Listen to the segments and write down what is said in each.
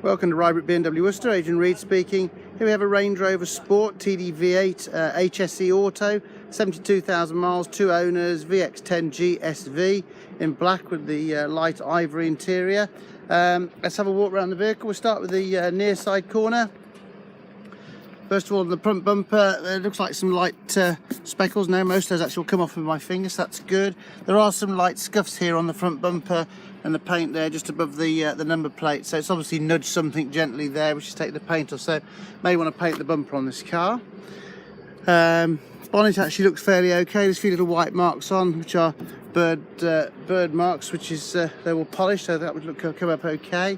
Welcome to Rover BMW Worcester, Adrian Reid speaking. Here we have a Range Rover Sport TDV8 HSE Auto, 72,000 miles, 2 owners, VX10 GSV in black with the light ivory interior. Let's have a walk around the vehicle. We'll start with the near side corner. First of all, on the front bumper, it looks like some light speckles. No, most of those actually will come off with my fingers. That's good. There are some light scuffs here on the front bumper and the paint there just above the number plate. So it's obviously nudged something gently there, which is taking the paint off. So may want to paint the bumper on this car. Bonnet actually looks fairly okay. There's a few little white marks on, which are bird marks, which is they were polished, so that would come up okay.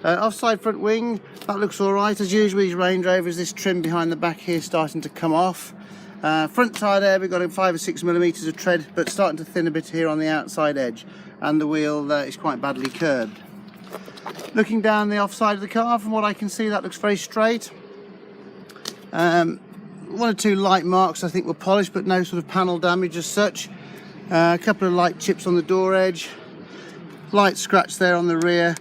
Offside front wing, that looks all right. As usual, these Range Rovers, this trim behind the back here starting to come off. Front tyre there, we've got 5 or 6 millimetres of tread, but starting to thin a bit here on the outside edge, and the wheel is quite badly curbed. Looking down the offside of the car, from what I can see, that looks very straight. One or two light marks I think were polished, but no sort of panel damage as such. A couple of light chips on the door edge, light scratch there on the rear,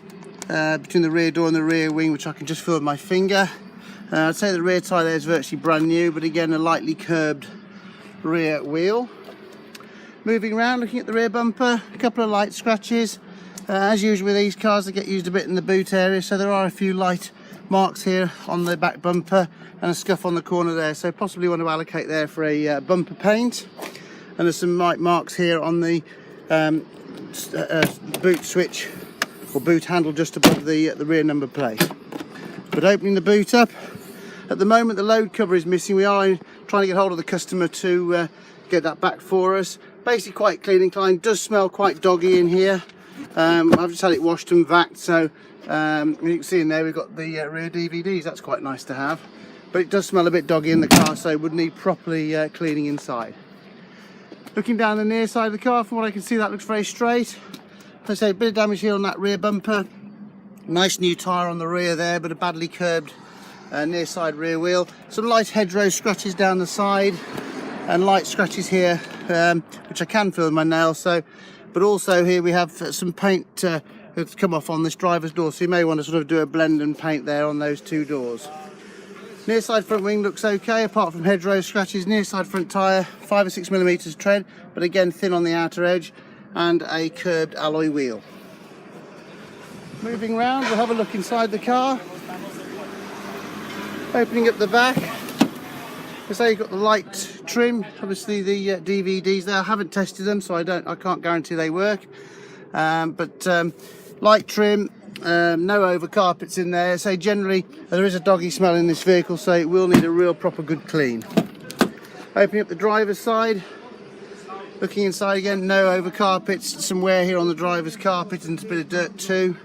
between the rear door and the rear wing, which I can just feel with my finger. I'd say the rear tyre there is virtually brand new, but again a lightly curbed rear wheel. Moving around, looking at the rear bumper, a couple of light scratches. As usual with these cars, they get used a bit in the boot area, so there are a few light marks here on the back bumper and a scuff on the corner there, so possibly want to allocate there for a bumper paint. And there's some light marks here on the boot switch or boot handle just above the rear number plate. But opening the boot up, at the moment the load cover is missing. We are trying to get hold of the customer to get that back for us. Basically quite clean and clean. Does smell quite doggy in here. I've just had it washed and vacked, so you can see in there we've got the rear DVDs. That's quite nice to have, but it does smell a bit doggy in the car, so it would need properly cleaning inside. Looking down the near side of the car, from what I can see, that looks very straight. As I say, a bit of damage here on that rear bumper. Nice new tyre on the rear there, but a badly curbed near side rear wheel. Some light hedgerow scratches down the side and light scratches here, which I can feel with my nails. So, but also here we have some paint that's come off on this driver's door, so you may want to sort of do a blend and paint there on those two doors. Near side front wing looks okay, apart from hedgerow scratches. Near side front tyre, 5 or 6 millimetres tread, but again thin on the outer edge, and a curbed alloy wheel. Moving round, we'll have a look inside the car. Opening up the back, I say you've got the light trim, obviously the DVDs there. I haven't tested them, so I can't guarantee they work. But light trim, no over carpets in there. So generally there is a doggy smell in this vehicle, so it will need a real proper good clean. Opening up the driver's side, looking inside again, no over carpets, some wear here on the driver's carpet and a bit of dirt too,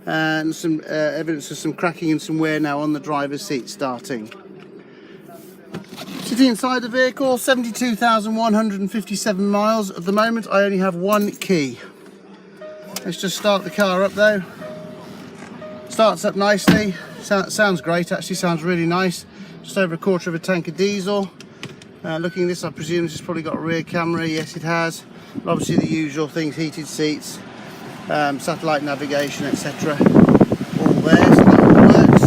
and some evidence of some cracking and some wear now on the driver's seat starting. Sitting inside the vehicle, 72,157 miles. At the moment I only have one key. Let's just start the car up though. Starts up nicely, sounds great actually, sounds really nice. Just over a quarter of a tank of diesel. Looking at this, I presume this has probably got a rear camera. Yes, it has. But obviously the usual things, heated seats, satellite navigation, etc. All there, so that all works.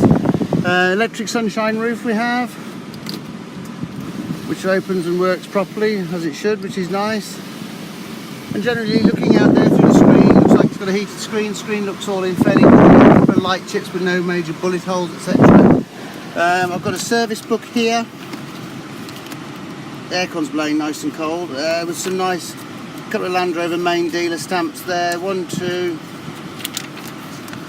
Electric sunshine roof we have, which opens and works properly as it should, which is nice. And generally looking out there through the screen, looks like it's got a heated screen. Screen looks all in fairly good, light chips with no major bullet holes, etc. I've got a service book here. The aircon's blowing nice and cold, with some nice couple of Land Rover main dealer stamps there. 1, 2,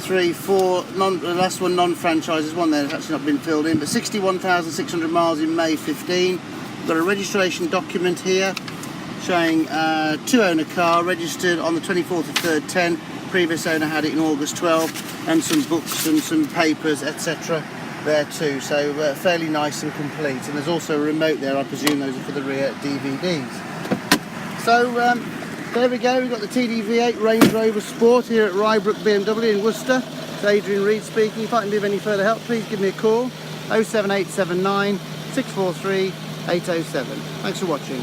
3, 4. The last one non-franchise. There's one there that's actually not been filled in, but 61,600 miles in May 15. We've got a registration document here showing 2-owner car registered on the 24th of 3rd 10. Previous owner had it in August 12, and some books and some papers, etc. there too, so fairly nice and complete. And there's also a remote there. I presume those are for the rear DVDs. So there we go, we've got the TDV8 Range Rover Sport here at Rybrook BMW in Worcester. It's Adrian Reid speaking. If I can be of any further help, please give me a call, 07879 643 807. Thanks for watching.